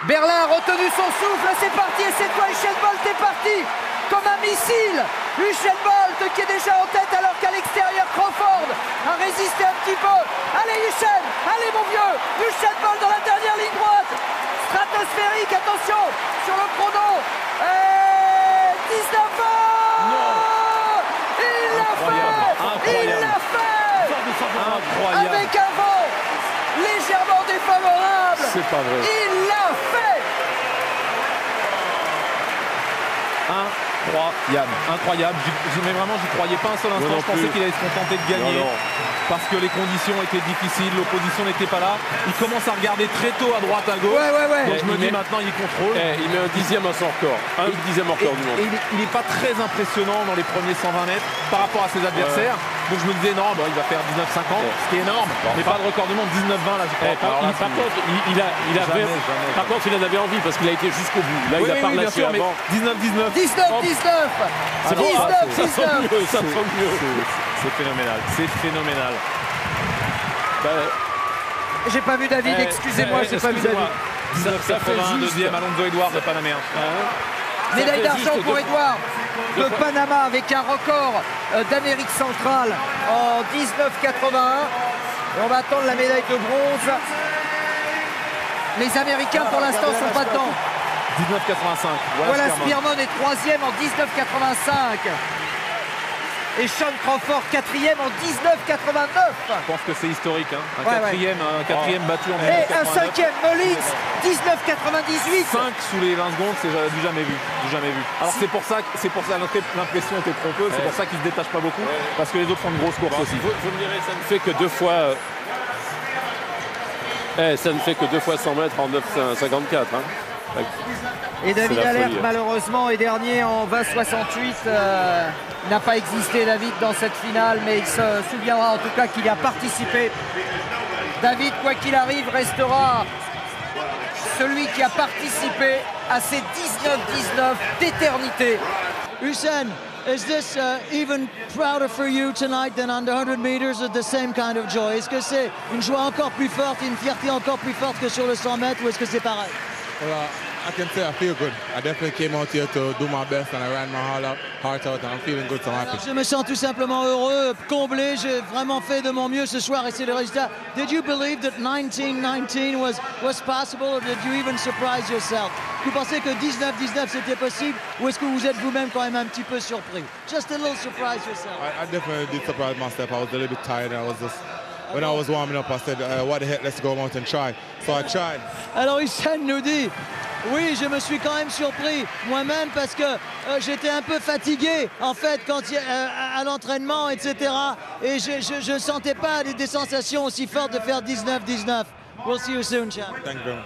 Berlin a retenu son souffle, c'est parti et cette fois Usain Bolt est parti comme un missile. Usain Bolt qui est déjà en tête alors qu'à l'extérieur Crawford a résisté un petit peu. Allez Usain, allez mon vieux, Usain Bolt dans la dernière ligne droite. Stratosphérique, attention sur le chrono. 19 ans. Il l'a fait. Il l'a fait. Incroyable. Avec un vent légèrement défavorable. C'est pas vrai. Il l'a fait. Incroyable. Mais vraiment, j'y croyais pas un seul instant. Je pensais qu'il allait se contenter de gagner. Non. Parce que les conditions étaient difficiles, l'opposition n'était pas là. Il commence à regarder très tôt à droite, à gauche. Ouais. Donc je me dis maintenant, il contrôle. Il met un dixième à son record. Un dixième record du monde. Et il n'est pas très impressionnant dans les premiers 120 mètres par rapport à ses adversaires. Donc je me disais, non, il va faire 19,50, ce qui est énorme. Mais pas de record du monde, 19,20 là, je crois. Par contre, il en avait envie parce qu'il a été jusqu'au bout. Là, il a pas relâché avant. 19,19. 19,19. Ça sent mieux. C'est phénoménal. C'est phénoménal. J'ai pas vu David, excusez-moi, j'ai pas vu David. 19,81, deuxième Alonso Edouard de Panaméen. Médaille d'argent pour Edouard de Panama avec un record d'Amérique centrale en 19,81. Et on va attendre la médaille de bronze. Les Américains pour l'instant sont pas dedans. 19,85. Voilà, Spearmon est troisième en 19,85. Et Sean Crawford quatrième en 19,89. Je pense que c'est historique. Un quatrième battu en 19,89. Et un cinquième, Mullins, 19,98. 5 sous les 20 secondes, c'est du jamais vu. Alors c'est pour ça l'impression était trompeuse. C'est pour ça qu'il se détache pas beaucoup. Parce que les autres font de grosses courses aussi. Vous me direz, ça ne fait que deux fois. Ça ne fait que 2 fois 100 mètres en 9,54. Et David Alert, malheureusement, est dernier en 20,68. N'a pas existé, David, dans cette finale, mais il se souviendra en tout cas qu'il y a participé. David, quoi qu'il arrive, restera celui qui a participé à ces 19-19 d'éternité. Usain, is this even prouder for you tonight than on the 100 meters or the same kind of joy? Est-ce que c'est une joie encore plus forte, une fierté encore plus forte que sur le 100 mètres ou est-ce que c'est pareil? Well, I can say I feel good. I definitely came out here to do my best and I ran my heart out and I'm feeling good, so I'm happy. Je me sens tout simplement heureux, comblé. J'ai vraiment fait de mon mieux ce soir et c'est le résultat. Did you believe that 19-19 was possible or did you even surprise yourself? Vous pensez que 19-19 c'était possible ou est-ce que vous êtes vous-même quand même un petit peu surpris? Just a little surprise yourself. I definitely did surprise myself. I was a little bit tired and I was just... When I was warming up, I said, what the heck, let's go out and try. So I tried. Alors Usain nous dit, oui, je me suis quand même surpris moi-même parce que j'étais un peu fatigué en fait quand à l'entraînement, etc. Et je ne sentais pas des sensations aussi fortes de faire 19-19. We'll see you soon, champ. Thank you very much.